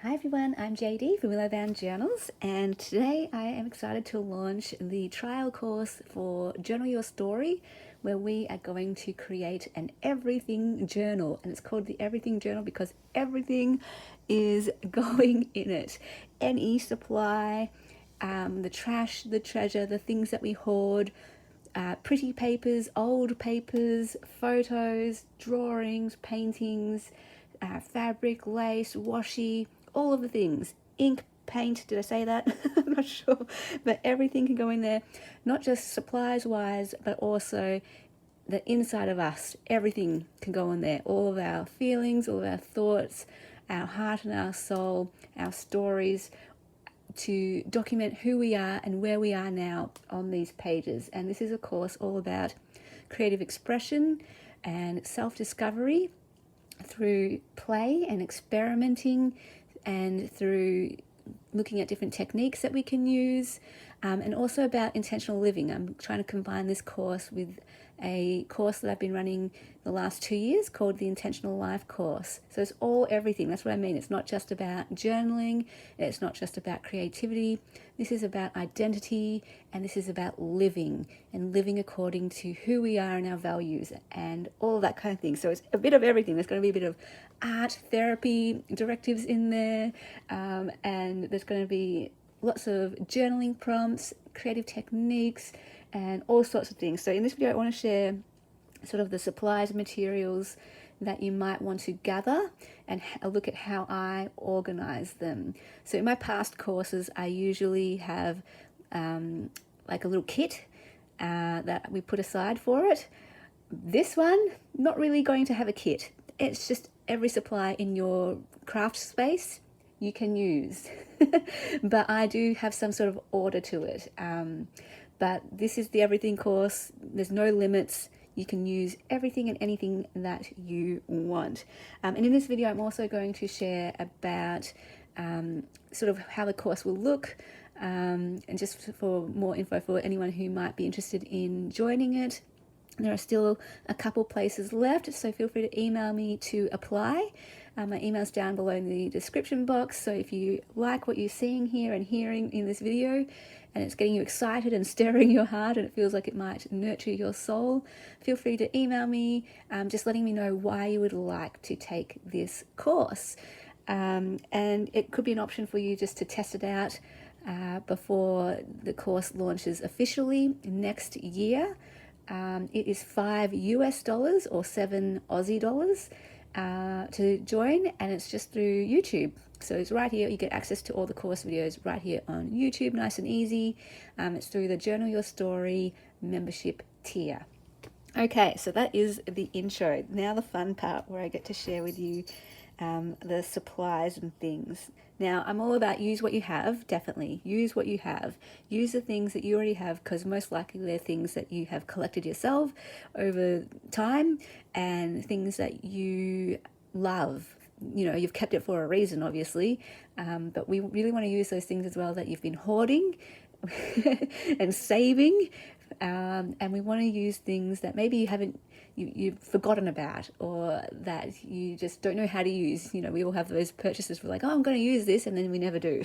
Hi everyone, I'm JD from Willow Bound Journals, and today I am excited to launch the trial course for Journal Your Story, where we are going to create an everything journal. And it's called the Everything Journal because everything is going in it. Any supply, the trash, the treasure, the things that we hoard, pretty papers, old papers, photos, drawings, paintings, fabric, lace, washi, all of the things. Ink, paint, did I say that? I'm not sure. But everything can go in there, not just supplies wise, but also the inside of us. Everything can go in there. All of our feelings, all of our thoughts, our heart and our soul, our stories, to document who we are and where we are now on these pages. And this is, of course, all about creative expression and self-discovery through play and experimenting, and through looking at different techniques that we can use, and also about intentional living. I'm trying to combine this course with a course that I've been running the last 2 years called the Intentional Life course. So it's all everything. That's what I mean. It's not just about journaling. It's not just about creativity. This is about identity, and this is about living, and living according to who we are and our values and all of that kind of thing. So it's a bit of everything. There's going to be a bit of art, therapy, directives in there, and there's going to be lots of journaling prompts, creative techniques, and all sorts of things. So in this video, I want to share sort of the supplies and materials that you might want to gather, and a look at how I organize them. So in my past courses, I usually have like a little kit that we put aside for it. This one, not really going to have a kit. It's just every supply in your craft space you can use. But I do have some sort of order to it. But this is the everything course. There's no limits. You can use everything and anything that you want. And in this video, I'm also going to share about sort of how the course will look, and just for more info for anyone who might be interested in joining it. There are still a couple places left, so feel free to email me to apply. My email's down below in the description box, so if you like what you're seeing here and hearing in this video, and it's getting you excited and stirring your heart, and it feels like it might nurture your soul, feel free to email me, just letting me know why you would like to take this course. And it could be an option for you just to test it out before the course launches officially next year. It is $5 or 7 Aussie dollars to join, and it's just through YouTube. So it's right here. You get access to all the course videos right here on YouTube, nice and easy. It's through the Journal Your Story membership tier. Okay, so that is the intro. Now the fun part, where I get to share with you the supplies and things. Now, I'm all about use what you have, definitely. Use what you have. Use the things that you already have, because most likely they're things that you have collected yourself over time, and things that you love. You know, you've kept it for a reason, obviously, but we really want to use those things as well that you've been hoarding and saving, and we want to use things that maybe you haven't you've forgotten about, or that you just don't know how to use. You know, we all have those purchases. We're like, oh, I'm going to use this, and then we never do.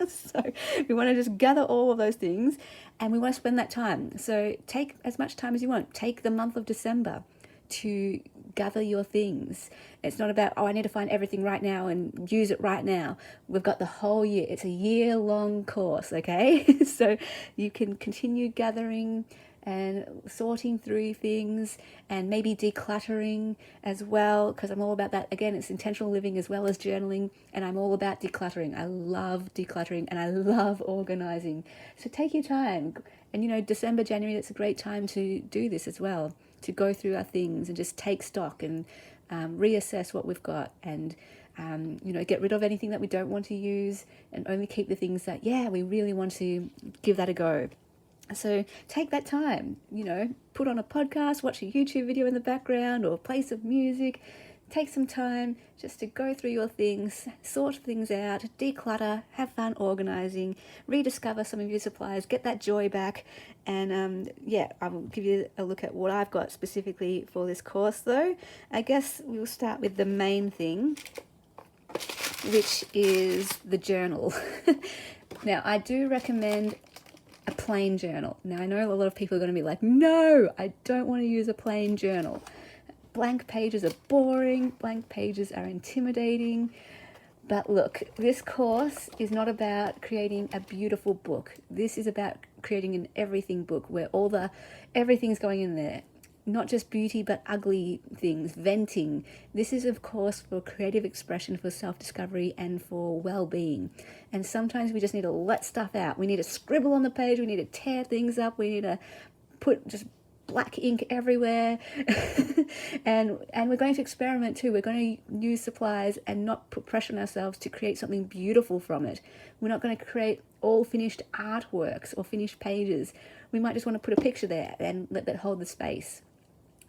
So we want to just gather all of those things, and we want to spend that time. So take as much time as you want. Take the month of December to gather your things. It's not about, oh, I need to find everything right now and use it right now. We've got the whole year. It's a year-long course, okay? So you can continue gathering and sorting through things, and maybe decluttering as well, because I'm all about that. Again, it's intentional living as well as journaling, and I'm all about decluttering. I love decluttering, and I love organizing. So take your time. And you know, December, January, it's a great time to do this as well, to go through our things and just take stock and reassess what we've got, and you know, get rid of anything that we don't want to use, and only keep the things that, yeah, we really want to give that a go. So take that time, you know, put on a podcast, watch a YouTube video in the background, or play some music. Take some time just to go through your things, sort things out, declutter, have fun organizing, rediscover some of your supplies, get that joy back. And yeah, I will give you a look at what I've got specifically for this course though. I guess we'll start with the main thing, which is the journal. Now, I do recommend a plain journal. Now, I know a lot of people are going to be like, no, I don't want to use a plain journal. Blank pages are boring, blank pages are intimidating. But look, this course is not about creating a beautiful book. This is about creating an everything book where everything's going in there. Not just beauty, but ugly things, venting. This is, of course, for creative expression, for self-discovery, and for well-being. And sometimes we just need to let stuff out. We need to scribble on the page. We need to tear things up. We need to put just black ink everywhere. and we're going to experiment too. We're going to use supplies and not put pressure on ourselves to create something beautiful from it. We're not going to create all finished artworks or finished pages. We might just want to put a picture there and let that hold the space.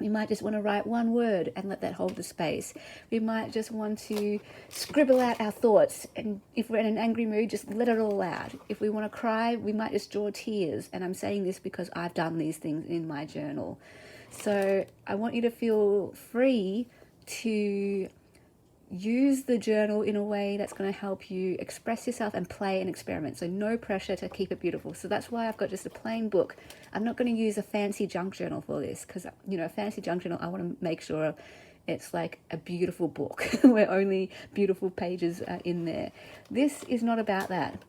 We might just want to write one word and let that hold the space. We might just want to scribble out our thoughts, and if we're in an angry mood, just let it all out. If we want to cry, we might just draw tears, and I'm saying this because I've done these things in my journal. So I want you to feel free to use the journal in a way that's going to help you express yourself and play and experiment. So no pressure to keep it beautiful. So that's why I've got just a plain book. I'm not going to use a fancy junk journal for this because, a fancy junk journal, I want to make sure it's like a beautiful book where only beautiful pages are in there. This is not about that.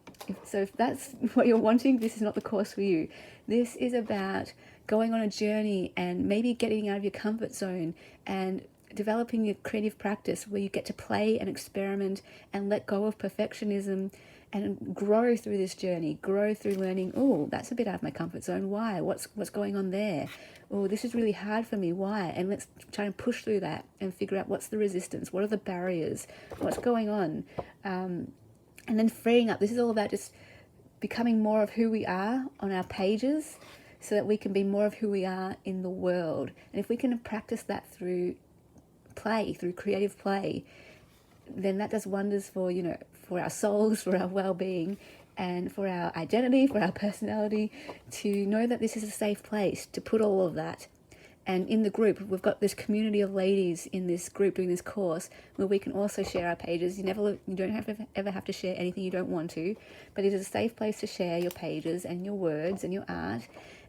So if that's what you're wanting, this is not the course for you. This is about going on a journey and maybe getting out of your comfort zone and developing your creative practice where you get to play and experiment and let go of perfectionism and grow through this journey, grow through learning, oh, that's a bit out of my comfort zone. Why? What's going on there? Oh, this is really hard for me. Why? And let's try and push through that and figure out what's the resistance, what are the barriers, what's going on. And then freeing up. This is all about just becoming more of who we are on our pages so that we can be more of who we are in the world. And if we can practice that through play, through creative play, then that does wonders for for our souls, for our well-being, and for our identity, for our personality, to know that this is a safe place to put all of that. And in the group, we've got this community of ladies in this group doing this course where we can also share our pages. You don't ever have to share anything you don't want to, but it is a safe place to share your pages and your words and your art,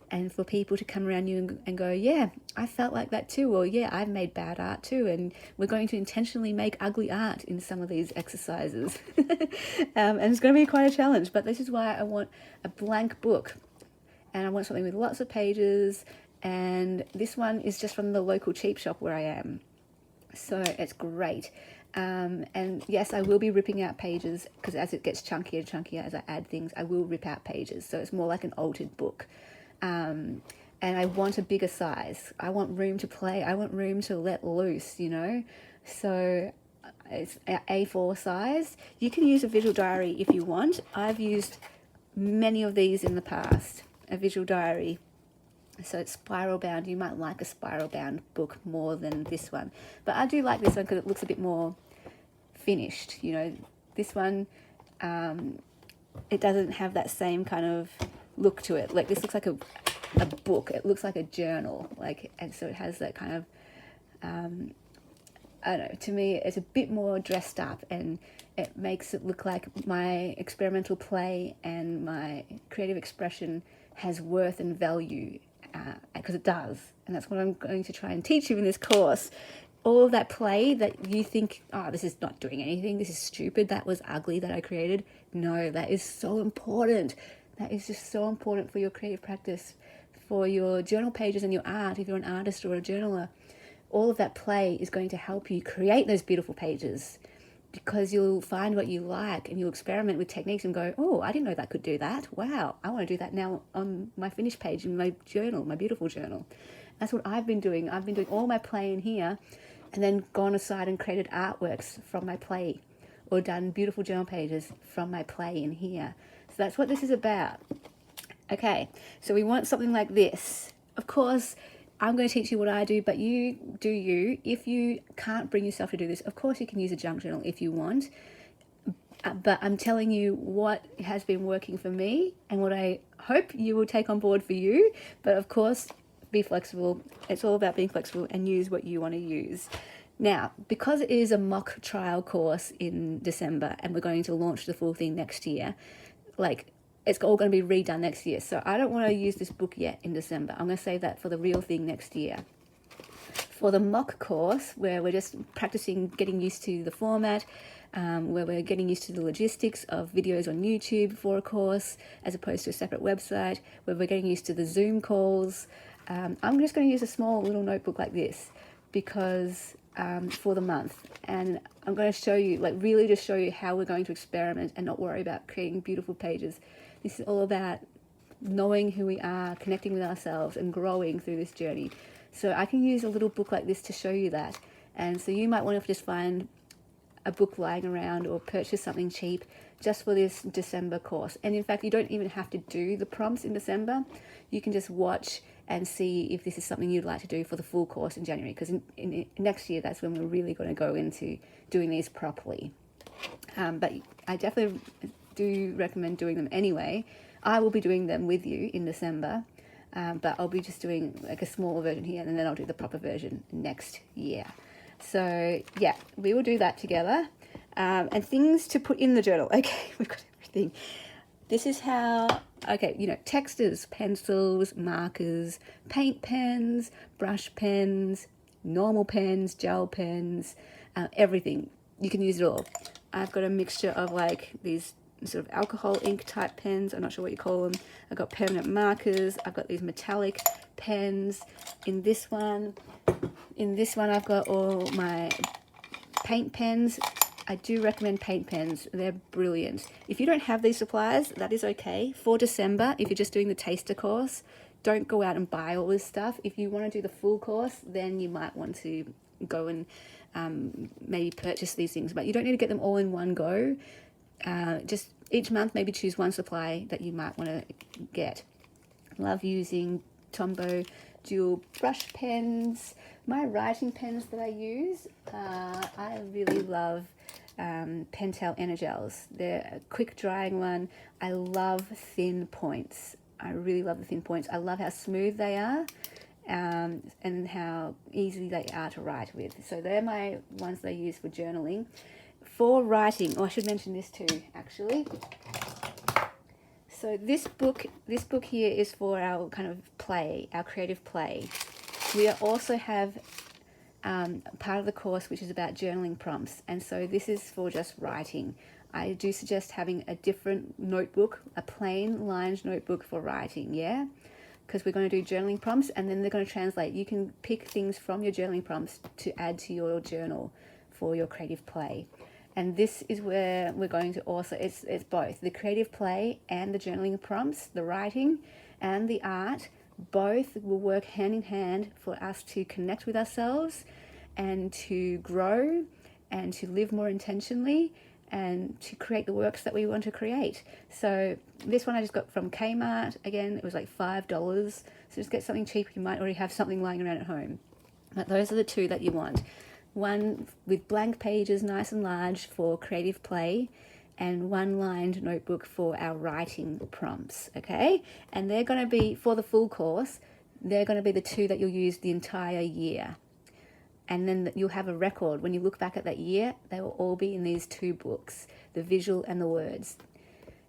and for people to come around you and go, yeah, I felt like that too, or yeah, I've made bad art too, and we're going to intentionally make ugly art in some of these exercises. And it's going to be quite a challenge, but this is why I want a blank book, and I want something with lots of pages, and this one is just from the local cheap shop where I am, so it's great. And yes, I will be ripping out pages because as it gets chunkier and chunkier, as I add things, I will rip out pages, so it's more like an altered book. And I want a bigger size. I want room to play. I want room to let loose, So it's A4 size. You can use a visual diary if you want. I've used many of these in the past, a visual diary. So it's spiral bound. You might like a spiral bound book more than this one. But I do like this one because it looks a bit more finished. This one, it doesn't have that same kind of look to it. Like this looks like a book. It looks like a journal. And so it has that kind of, I don't know, to me it's a bit more dressed up, and it makes it look like my experimental play and my creative expression has worth and value, because it does. And that's what I'm going to try and teach you in this course. All of that play that you think, oh, this is not doing anything, this is stupid, that was ugly that I created. No, that is so important. That is just so important for your creative practice, for your journal pages and your art. If you're an artist or a journaler, all of that play is going to help you create those beautiful pages, because you'll find what you like and you'll experiment with techniques and go, oh, I didn't know that could do that. Wow, I want to do that now on my finished page in my journal, my beautiful journal. That's what I've been doing. I've been doing all my play in here and then gone aside and created artworks from my play, or done beautiful journal pages from my play in here. So that's what this is about. Okay, so we want something like this. Of course, I'm going to teach you what I do, but you do you. If you can't bring yourself to do this, of course you can use a junk journal if you want. But I'm telling you what has been working for me and what I hope you will take on board for you. But of course, be flexible. It's all about being flexible and use what you want to use. Now, because it is a mock trial course in December and we're going to launch the full thing next year, like it's all going to be redone next year. So I don't want to use this book yet in December. I'm going to save that for the real thing next year. For the mock course, where we're just practicing getting used to the format, where we're getting used to the logistics of videos on YouTube for a course as opposed to a separate website, where we're getting used to the Zoom calls, I'm just going to use a small little notebook like this because for the month, and I'm going to show you, like really just show you how we're going to experiment and not worry about creating beautiful pages. This is all about knowing who we are, connecting with ourselves and growing through this journey. So I can use a little book like this to show you that. And so you might want to just find a book lying around or purchase something cheap just for this December course. And in fact, you don't even have to do the prompts in December. You can just watch and see if this is something you'd like to do for the full course in January, because in next year, that's when we're really going to go into doing these properly. But I definitely do recommend doing them anyway. I will be doing them with you in December, but I'll be just doing like a smaller version here, and then I'll do the proper version next year. So yeah, we will do that together. And things to put in the journal. Okay, we've got everything. This is how, okay, you know, texters, pencils, markers, paint pens, brush pens, normal pens, gel pens, everything. You can use it all. I've got a mixture of like these sort of alcohol ink type pens. I'm not sure what you call them. I've got permanent markers. I've got these metallic pens. In this one I've got all my paint pens. I do recommend paint pens. They're brilliant. If you don't have these supplies, that is okay. For December, if you're just doing the taster course, don't go out and buy all this stuff. If you want to do the full course, then you might want to go and maybe purchase these things. But you don't need to get them all in one go. Just each month, maybe choose one supply that you might want to get. Love using Tombow dual brush pens. My writing pens that I use, I really love Pentel Energels. They're a quick drying one. I love thin points. I really love the thin points. I love how smooth they are and how easy they are to write with. So they're my ones that I use for journaling. For writing, oh, I should mention this too, actually. So this book here is for our kind of play, our creative play. We also have part of the course which is about journaling prompts, and so this is for just writing. I do suggest having a different notebook, a plain lined notebook for writing, yeah? Because we're going to do journaling prompts and then they're going to translate. You can pick things from your journaling prompts to add to your journal for your creative play. And this is where we're going to also, it's both the creative play and the journaling prompts, the writing and the art, both will work hand in hand for us to connect with ourselves and to grow and to live more intentionally and to create the works that we want to create. So this one I just got from Kmart. Again, it was like $5. So just get something cheap. You might already have something lying around at home. But those are the two that you want. One with blank pages, nice and large for creative play, and one lined notebook for our writing prompts, okay? And they're going to be, for the full course, they're going to be the two that you'll use the entire year. And then you'll have a record. When you look back at that year, they will all be in these two books, the visual and the words.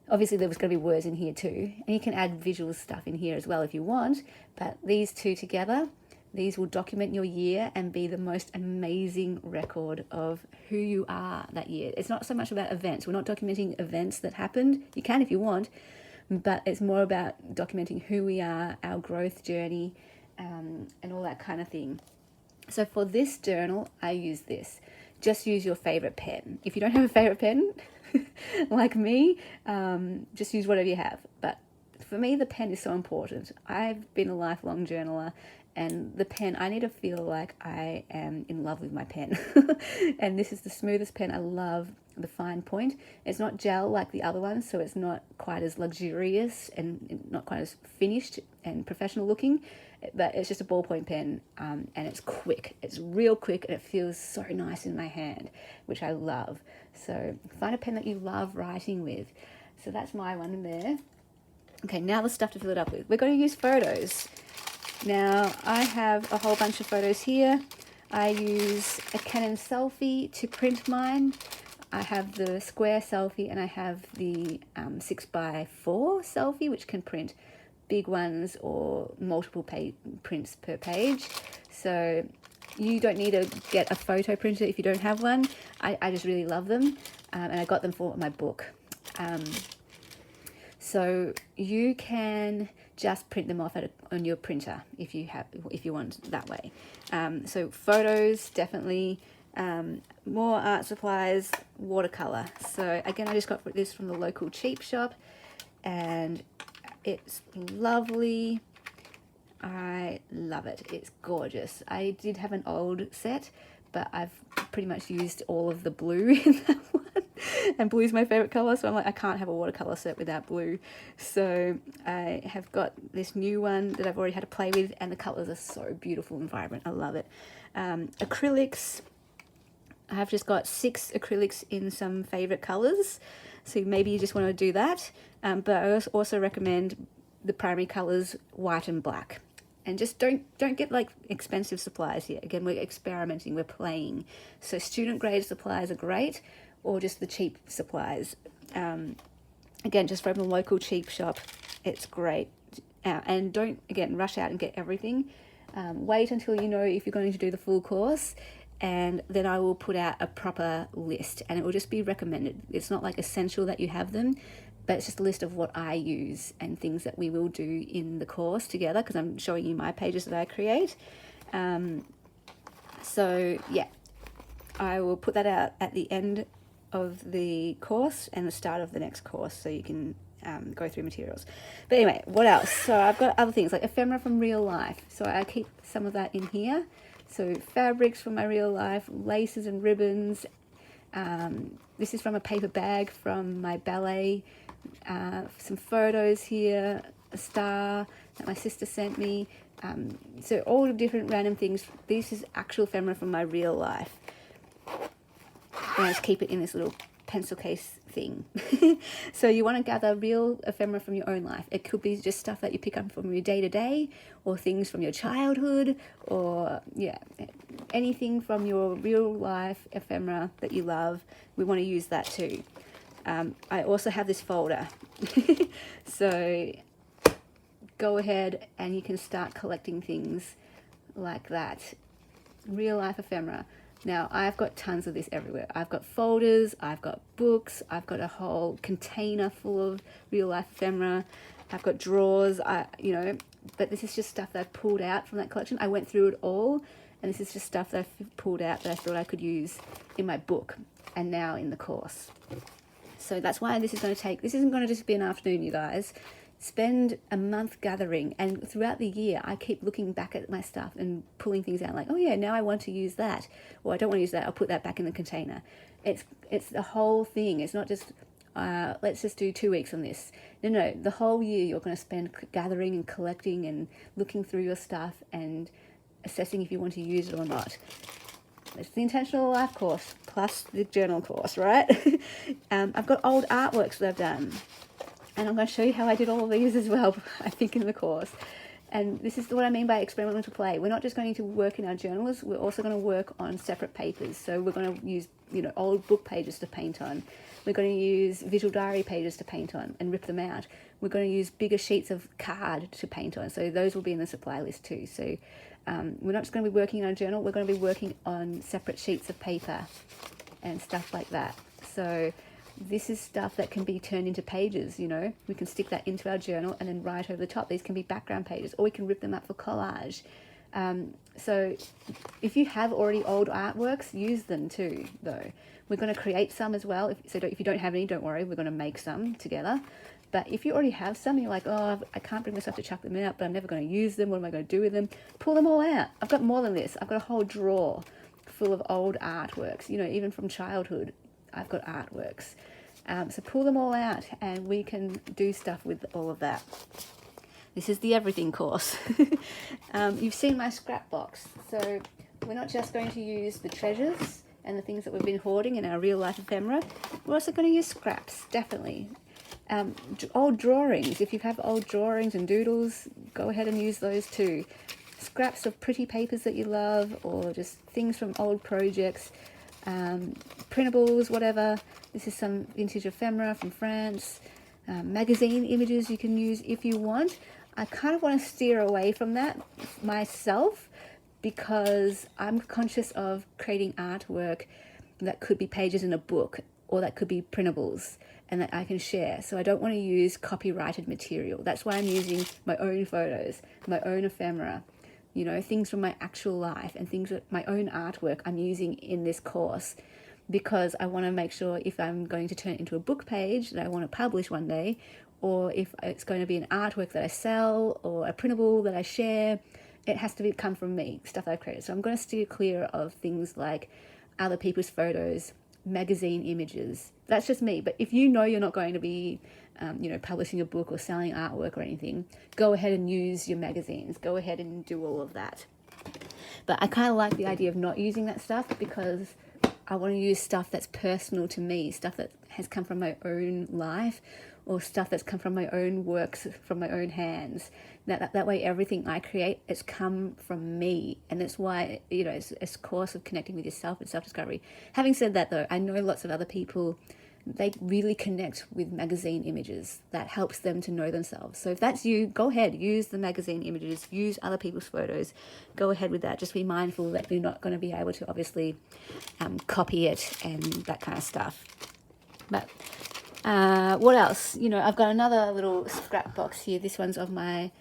Obviously, there was going to be words in here too. And you can add visual stuff in here as well if you want. But these two together, these will document your year and be the most amazing record of who you are that year. It's not so much about events. We're not documenting events that happened. You can if you want, but it's more about documenting who we are, our growth journey, and all that kind of thing. So for this journal, I use this. Just use your favorite pen. If you don't have a favorite pen, like me, just use whatever you have. But for me, the pen is so important. I've been a lifelong journaler, and the pen, I need to feel like I am in love with my pen. And this is the smoothest pen. I love the fine point. It's not gel like the other ones, so it's not quite as luxurious and not quite as finished and professional looking, but it's just a ballpoint pen, and it's quick. It's real quick, and it feels so nice in my hand, which I love. So find a pen that you love writing with. So that's my one there. Okay, now the stuff to fill it up with. We're going to use photos. Now, I have a whole bunch of photos here. I use a Canon selfie to print mine. I have the square selfie and I have the 6x4 selfie, which can print big ones or multiple prints per page. So you don't need to get a photo printer if you don't have one. I just really love them, and I got them for my book. So you can just print them off on your printer if you want that way. So photos, definitely. More art supplies, watercolor. So again, I just got this from the local cheap shop, and it's lovely. I love it. It's gorgeous. I did have an old set, but I've pretty much used all of the blue in that one. And blue is my favorite color, so I'm like, I can't have a watercolor set without blue. So I have got this new one that I've already had to play with, and the colors are so beautiful and vibrant. I love it. Acrylics. I've just got 6 acrylics in some favorite colors, so maybe you just want to do that. But I also recommend the primary colors white and black. And just don't get like expensive supplies here. Again, we're experimenting, we're playing. So student grade supplies are great, or just the cheap supplies. Again, just from the local cheap shop, it's great. And don't, again, rush out and get everything. Wait until you know if you're going to do the full course, and then I will put out a proper list, and it will just be recommended. It's not like essential that you have them, but it's just a list of what I use and things that we will do in the course together, because I'm showing you my pages that I create. So yeah, I will put that out at the end of the course and the start of the next course, so you can go through materials. But anyway, what else? So I've got other things like ephemera from real life. So I keep some of that in here. So fabrics from my real life, laces and ribbons. This is from a paper bag from my ballet. Some photos here, a star that my sister sent me. So all the different random things. This is actual ephemera from my real life. And I just keep it in this little pencil case thing. So you want to gather real ephemera from your own life. It could be just stuff that you pick up from your day-to-day, or things from your childhood, or yeah, anything from your real life ephemera that you love. We want to use that too. I also have this folder. So go ahead and you can start collecting things like that. Real life ephemera. Now, I've got tons of this everywhere. I've got folders, I've got books, I've got a whole container full of real life ephemera. I've got drawers, but this is just stuff that I've pulled out from that collection. I went through it all, and this is just stuff that I've pulled out that I thought I could use in my book and now in the course. So that's why this isn't going to just be an afternoon, you guys. Spend a month gathering, and throughout the year I keep looking back at my stuff and pulling things out like, oh yeah, now I want to use that, or I don't want to use that, I'll put that back in the container. It's the whole thing. It's not just let's just do 2 weeks on this. No, the whole year you're going to spend gathering and collecting and looking through your stuff and assessing if you want to use it or not. It's the Intentional Life course plus the journal course, right? I've got old artworks that I've done, and I'm going to show you how I did all of these as well, I think, in the course. And this is what I mean by experimental play. We're not just going to work in our journals, we're also going to work on separate papers. So we're going to use, old book pages to paint on. We're going to use visual diary pages to paint on and rip them out. We're going to use bigger sheets of card to paint on. So those will be in the supply list too. So we're not just going to be working on a journal, we're going to be working on separate sheets of paper and stuff like that. So this is stuff that can be turned into pages, We can stick that into our journal and then write over the top. These can be background pages, or we can rip them up for collage. So if you have already old artworks, use them too, though. We're going to create some as well. If you don't have any, don't worry, we're going to make some together. But if you already have some, you're like, oh, I can't bring myself to chuck them out, but I'm never going to use them. What am I going to do with them? Pull them all out. I've got more than this. I've got a whole drawer full of old artworks, even from childhood. I've got artworks. So pull them all out and we can do stuff with all of that. This is the everything course. You've seen my scrap box. So we're not just going to use the treasures and the things that we've been hoarding in our real life ephemera. We're also going to use scraps, definitely. Old drawings. If you have old drawings and doodles, go ahead and use those too. scraps of pretty papers that you love, or just things from old projects, printables, whatever. This is some vintage ephemera from France. Magazine images you can use if you want. I kind of want to steer away from that myself, because I'm conscious of creating artwork that could be pages in a book, or that could be printables, and that I can share. So I don't want to use copyrighted material. That's why I'm using my own photos, my own ephemera, you know, things from my actual life, and things that my own artwork I'm using in this course, because I want to make sure if I'm going to turn it into a book page that I want to publish one day, or if it's going to be an artwork that I sell, or a printable that I share, it has to come from me, stuff I've created. So I'm going to steer clear of things like other people's photos, magazine images. That's just me. But if you know you're not going to be, you know, publishing a book or selling artwork or anything, go ahead and use your magazines. Go ahead and do all of that. But I kind of like the idea of not using that stuff, because I want to use stuff that's personal to me, stuff that has come from my own life, or stuff that's come from my own works, from my own hands. That way everything I create, it's come from me. And that's why, you know, it's a course of connecting with yourself and self-discovery. Having said that though, I know lots of other people, they really connect with magazine images. That helps them to know themselves. So if that's you, go ahead, use the magazine images, use other people's photos, go ahead with that. Just be mindful that you're not going to be able to obviously copy it and that kind of stuff. But what else? You know, I've got another little scrap box here. This one's of my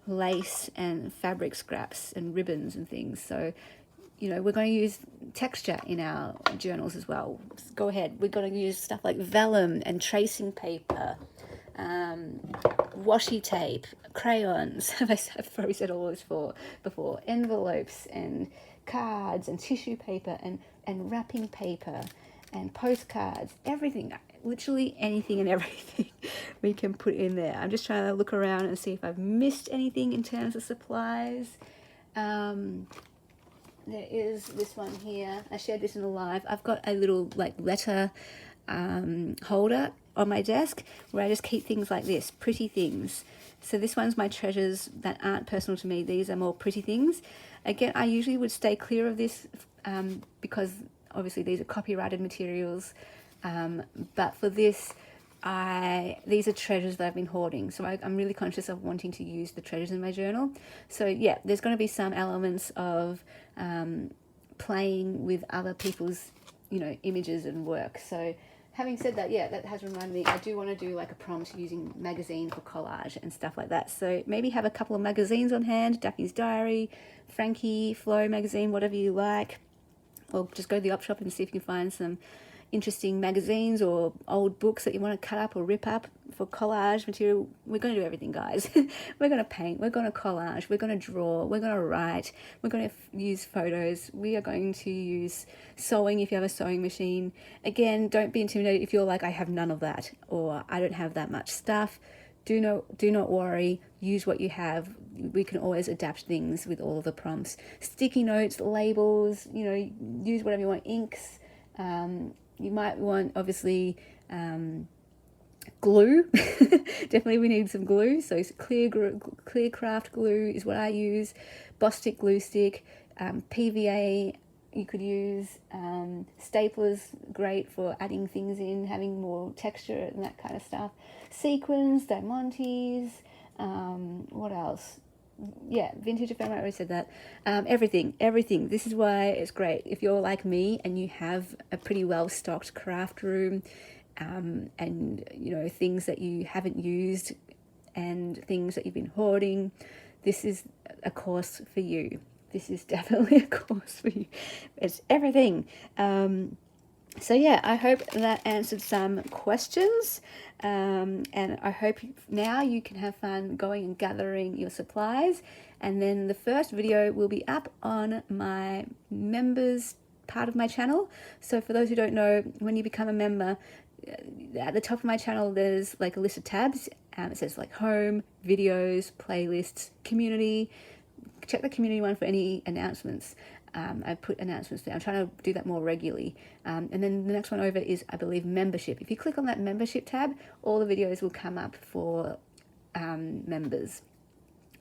lace and fabric scraps and ribbons and things. So, you know, we're going to use texture in our journals as well. Go ahead. We're going to use stuff like vellum and tracing paper, washi tape, crayons. I've probably said all this before. Envelopes and cards and tissue paper and wrapping paper and postcards, everything. Literally anything and everything we can put in there. I'm just trying to look around and see if I've missed anything in terms of supplies. There is this one here. I shared this in the live. I've got a little like letter holder on my desk where I just keep things like this, pretty things. So this one's my treasures that aren't personal to me. These are more pretty things. Again, I usually would stay clear of this because obviously these are copyrighted materials. But for this, these are treasures that I've been hoarding. So I'm really conscious of wanting to use the treasures in my journal. So yeah, there's going to be some elements of playing with other people's, you know, images and work. So having said that, yeah, that has reminded me, I do want to do like a prompt using magazine for collage and stuff like that. So maybe have a couple of magazines on hand, Daphne's Diary, Frankie, Flow magazine, whatever you like. Or just go to the op shop and see if you can find some interesting magazines or old books that you want to cut up or rip up for collage material. We're going to do everything, guys. We're going to paint, we're going to collage, we're going to draw, we're going to write, we're going to use photos, we are going to use sewing if you have a sewing machine. Again, don't be intimidated if you're like, I have none of that, or I don't have that much stuff. Do not worry, use what you have. We can always adapt things with all of the prompts. Sticky notes, labels, you know, use whatever you want, inks. You might want, obviously, glue. Definitely we need some glue. So clear craft glue is what I use. Boss stick, glue stick, PVA you could use. Staplers, great for adding things in, having more texture and that kind of stuff. Sequins, diamantes, what else? Yeah, vintage ephemera, I already said that. Everything. This is why it's great. If you're like me and you have a pretty well-stocked craft room, and, you know, things that you haven't used and things that you've been hoarding, this is a course for you. This is definitely a course for you. It's everything. So yeah, I hope that answered some questions, and I hope now you can have fun going and gathering your supplies. And then the first video will be up on my members part of my channel. So for those who don't know, when you become a member, at the top of my channel there's like a list of tabs. It says like home, videos, playlists, community. Check the community one for any announcements. I put announcements there. I'm trying to do that more regularly. And then the next one over is, I believe, membership. If you click on that membership tab, all the videos will come up for members.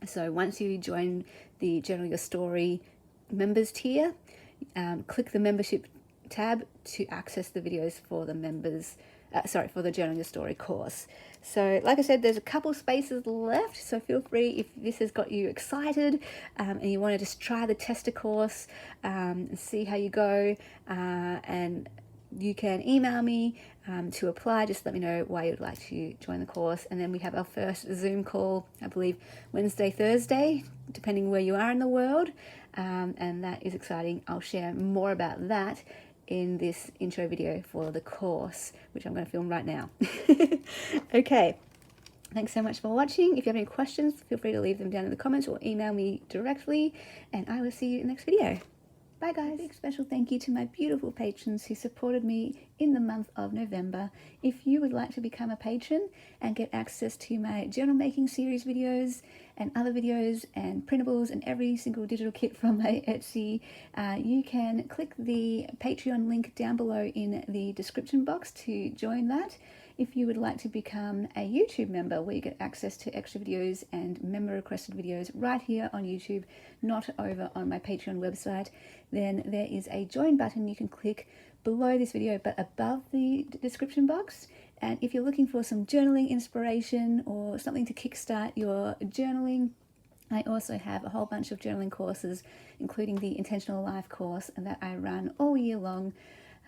So once you join the Journal Your Story members tier, click the membership tab to access the videos for the members, for the Journal Your Story course. So like I said, there's a couple spaces left, so feel free if this has got you excited and you want to just try the tester course and see how you go, and you can email me to apply. Just let me know why you'd like to join the course, and then we have our first Zoom call, I believe Wednesday, Thursday, depending where you are in the world, and that is exciting. I'll share more about that in this intro video for the course, which I'm going to film right now. Okay, thanks so much for watching. If you have any questions, feel free to leave them down in the comments or email me directly, and I will see you in the next video. Bye guys. A big special thank you to my beautiful patrons who supported me in the month of November. If you would like to become a patron and get access to my journal making series videos and other videos and printables and every single digital kit from my Etsy, you can click the Patreon link down below in the description box to join that. If you would like to become a YouTube member where you get access to extra videos and member requested videos right here on YouTube, not over on my Patreon website, then there is a join button you can click below this video but above the description box. And if you're looking for some journaling inspiration or something to kickstart your journaling, I also have a whole bunch of journaling courses, including the Intentional Life course, and that I run all year long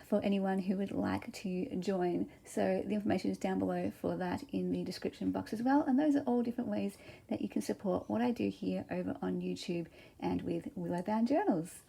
for anyone who would like to join. So the information is down below for that in the description box as well. And those are all different ways that you can support what I do here over on YouTube and with Willow Bound Journals.